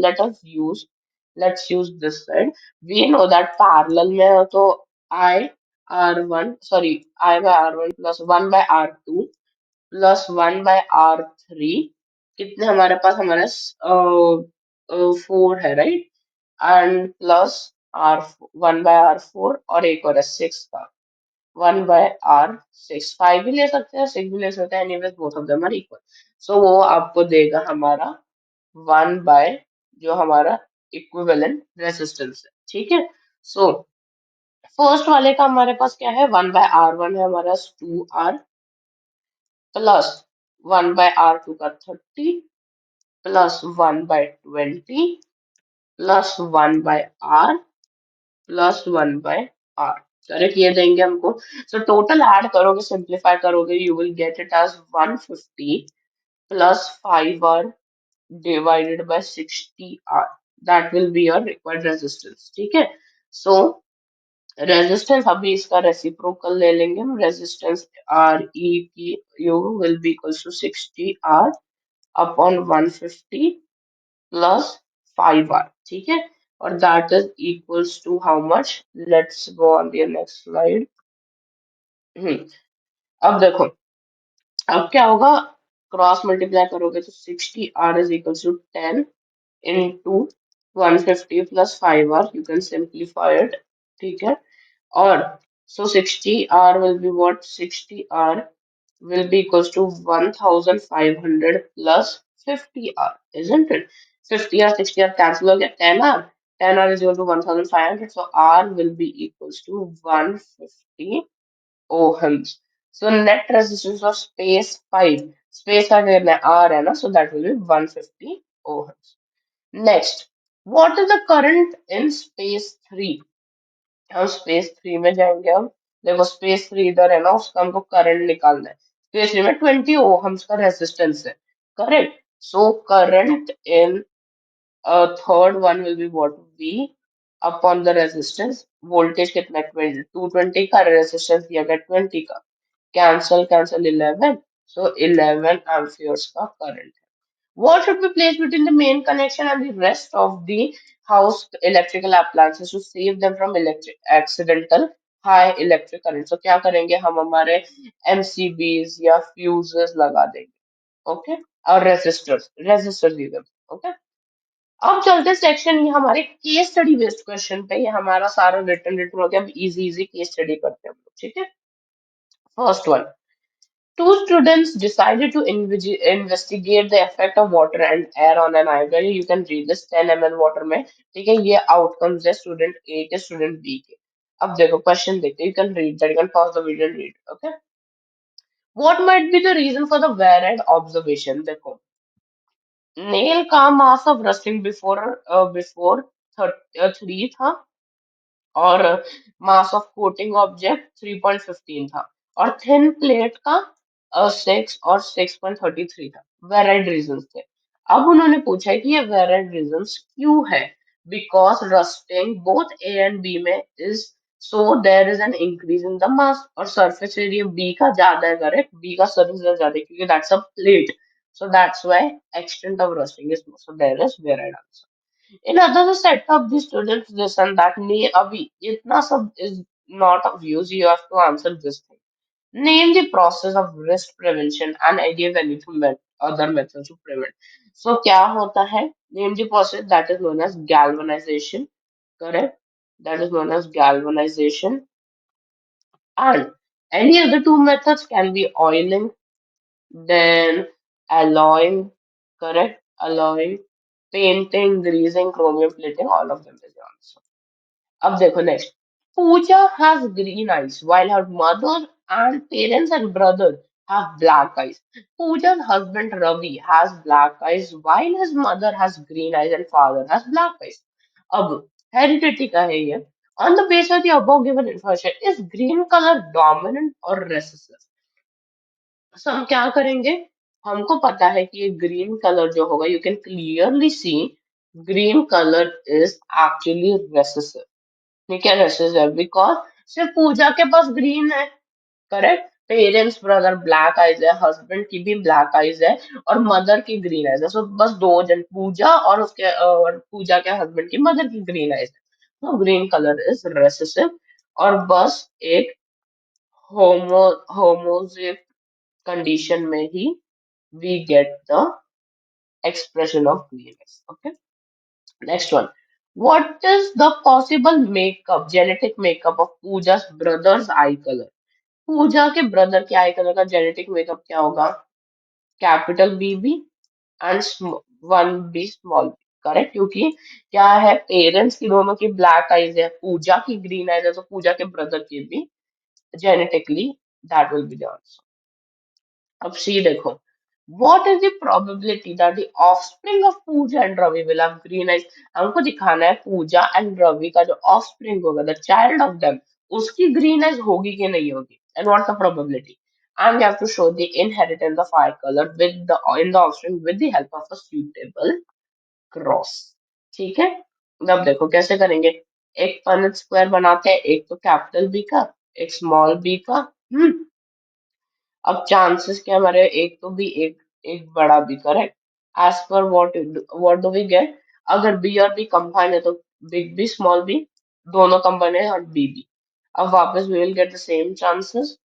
let's use this side. We know that parallel में है तो I R1 sorry I by R1 plus 1 by R2 plus 1 by R3, कितने हमारे पास, हमारे 4 है, right, and plus R 1 by R4 और एक और है 6 का, 1/r6, 5 भी ले सकते हैं, 6 भी ले सकते हैं, anyways both of them are equal. So वो आपको देगा हमारा 1 जो हमारा इक्विवेलेंट रेजिस्टेंस है, ठीक है। सो फर्स्ट वाले का हमारे पास क्या है, 1/r1 है हमारा 2r प्लस 1/r2 का 30 plus 1/20 plus 1/r plus 1/r, correct, ये देंगे हमको। सो टोटल ऐड करोगे, सिंप्लीफाई करोगे, you will get it as 150 plus 5r divided by 60r, that will be your required resistance, ठीक है। सो रेजिस्टेंस अभी इसका रेसिप्रोकल ले लेंगे हम, रेजिस्टेंस आर ई की you will be equals to 60r upon 150 plus 5r, ठीक है। और that is equals to how much, let's go on the next slide. अब देखो, अब क्या होगा, क्रॉस मल्टीप्लाई करोगे तो 60r is equals to 10 into 150 plus 5r, you can simplify it, ठीक है। और so 60r will be what, 60r will be equals to 1500 plus 50r, isn't it? 50r 60r cancel हो गया, 10r, 10r is equal to 1500, so r will be equals to 150 ohms. So net resistance of space 5, space का क्या r है ना, so that will be 150 ohms. Next, what is the current in space 3? हम स्पेस 3 में जाएंगे। हम देखो स्पेस 3 इधर है ना, उसका हमको करंट निकालना है। स्पेस 3 में 20 ओहम्स का रेजिस्टेंस है, correct. So current in third one will be what, V upon the resistance, voltage कितना है 20, 220 का, रेजिस्टेंस दिया गया 20 का, कैंसल कैंसल 11, सो 11 एम्पियर्स का current. What should be placed between the main connection and the rest of the house electrical appliances to save them from electric accidental high electric current? So क्या करेंगे हम, हमारे MCBs या fuses लगा देंगे, ओके, और रेजिस्टर्स दे देंगे, ओके। अब चलते सेक्शन, ये हमारे केस स्टडी बेस्ड क्वेश्चन पे, ये हमारा सारा रिटर्न रिटर्न हो गया। अब इजी इजी केस स्टडी करते हैं हम लोग, ठीक है। First one, two students decided to investigate the effect of water and air on an ivory. You can read this 10 ml water में, ठीक है। ये आउटकम्स है स्टूडेंट ए के, स्टूडेंट बी के। अब देखो क्वेश्चन देखते हैं, you can read that, you can pause the video and read, okay. What might be the reason for the varied observation? देखो, नेल का मास ऑफ रस्टिंग बिफोर 3 था, और मास ऑफ कोटिंग ऑब्जेक्ट 3.15 था, और थिन प्लेट का 6 और 6.33 था। वेराइड रीजंस थे। अब उन्होंने पूछा है कि ये वेराइड रीजंस क्यों है, बिकॉज रस्टिंग बोथ ए एंड बी में is, so there is an increase in the mass, और सरफेस एरिया बी का ज्यादा है, करेक्ट, बी का सरफेस एरिया ज्यादा है क्योंकि that's a plate, so that's why extent of rusting is more, so there is varied answer. In other set of the students this and that, name abhi itna sab is not of use, you have to answer this thing. Name the process of risk prevention and idea of anything other methods to prevent. So kya hota hai, name the process that is known as galvanization, correct, that is known as galvanization. And any other two methods can be oiling, then alloying, correct, alloying, painting, greasing, chromium plating, all of them is the answer. अब देखो next. Pooja has green eyes while her mother and parents and brother have black eyes. Pooja's husband Ravi has black eyes while his mother has green eyes and father has black eyes. अब heredity का है ये. On the basis of the above given information, is green color dominant or recessive? So हम क्या करेंगे, हमको पता है कि ये ग्रीन कलर जो होगा, you can clearly see green colour is actually recessive, ठीक है, रेसेसिव बिकॉज सिर्फ पूजा के पास ग्रीन है, correct, parents brother black eyes है, हस्बैंड की भी ब्लैक आइज है, और मदर की ग्रीन आइज है, सो बस दो जन, पूजा और उसके और पूजा के हस्बैंड की मदर की ग्रीन आइज है, तो ग्रीन कलर इज रेसेसिव। और बस एक होमोजिक condition में ही we get the expression of greenness. Okay. Next one. What is the possible makeup, genetic makeup of Pooja's brother's eye color? पूजा के ब्रदर के आई कलर का जेनेटिक मेकअप क्या होगा? Capital B B and one B small B, correct? क्योंकि क्या है, पेरेंट्स की दोनों की ब्लैक आईज है, पूजा की ग्रीन आईज है, तो पूजा के ब्रदर की भी genetically that will be the answer. अब सी देखो, what is the probability that the offspring of Pooja and Ravi will have green eyes? हमको दिखाना है पूजा एंड रवि का जो ऑफस्प्रिंग होगा, द चाइल्ड ऑफ देम, उसकी ग्रीन आइज होगी कि नहीं होगी, and what's the probability, and you have to show the inheritance of eye colour with the in the offspring with the help of a suitable cross. ठीक है, अब देखो कैसे करेंगे। एक पनेट स्क्वायर बनाते हैं, एक तो कैपिटल बी का, एक स्मॉल बी का। हम्म अब चांसेस क्या हमारे, एक तो बी, एक एक बड़ा B, correct? As per what do we get, अगर बी और बी कंबाइन है तो बिग बी स्मॉल बी, दोनों कंबाइन है और बी बी। अब वापस we will get the same chances,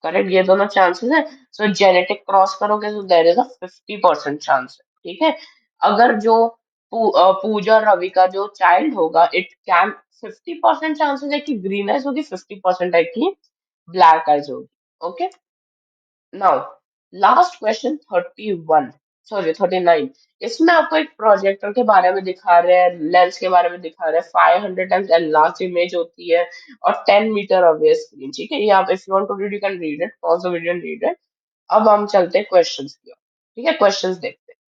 correct? ये दोनों चांसेस है। सो जेनेटिक क्रॉस करोगे तो देयर इज अ 50% चांस है, ठीक है? अगर जो पूजा और रवि का जो चाइल्ड होगा, इट कैन 50% चांसेस है कि ग्रीन आइज होगी, 50% है कि ब्लैक आइज होगी। Okay, now last question 31, sorry 39। इसमें आपको एक प्रोजेक्टर के बारे में दिखा रहे हैं, लेंस के बारे में दिखा रहे हैं, 500 टाइम्स लार्ज इमेज होती है और 10 मीटर अवे स्क्रीन, ठीक है? ये आप if you want to read you can read it, pause the video and read it. अब हम चलते हैं क्वेश्चंस की ओर, ठीक है? क्वेश्चंस देखते हैं।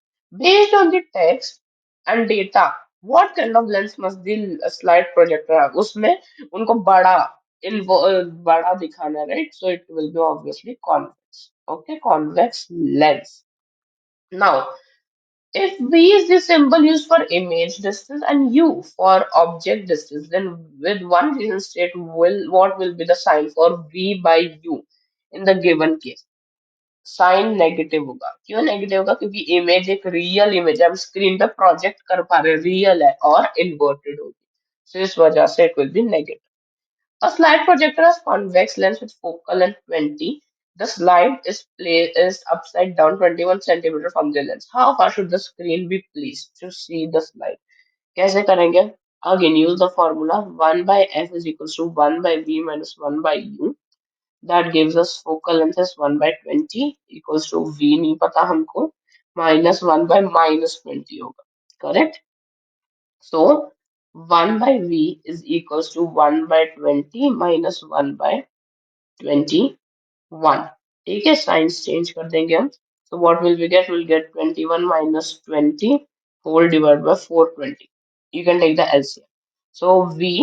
Based on the text and data, what kind of lens must the slide projector have? उसमें उनको बड़ा बड़ा दिखाना है, right? So it will B obviously convex, okay, convex lens. Now, if V is the symbol used for image distance and U for object distance, then with one reason state, will what will be the sign for V by U in the given case? Sign negative होगा। क्यों नेगेटिव होगा? क्योंकि इमेज एक रियल इमेज है, हम स्क्रीन पे प्रोजेक्ट कर पा रहे हैं, रियल है और इन्वर्टेड होगी, so इस वजह से it will B negative. A slide projector has convex lens with focal length 20. The slide is upside down 21 centimeter from the lens. How far should the screen be placed to see the slide? कैसे करेंगे? Again, use the formula 1 by f is equals to 1 by v minus 1 by u. That gives us focal length is 1 by 20 equals to v नहीं पता हमको, minus 1 by minus 20 होगा, correct? So 1 by v is equals to 1 by 20 minus 1 by 21, ठीक है? साइंस चेंज कर देंगे हम। So what will we get? We'll get 21 minus 20 whole divided by 420. You can take the LCM. So v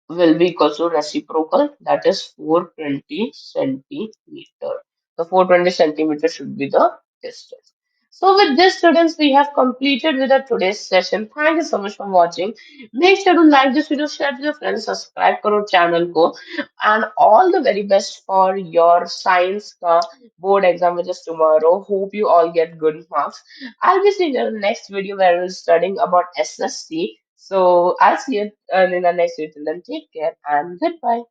will be equal to reciprocal, that is 420 centimeter. So 420 centimeter should be the distance. So with this, students, we have completed with our today's session. Thank you so much for watching. Make sure to like this video, share with your friends, subscribe karo channel ko, and all the very best for your science ka board exam, which is tomorrow. Hope you all get good marks. I'll be seeing you in the next video where we're studying about SSC. So I'll see you in the next video. Till then, take care and goodbye.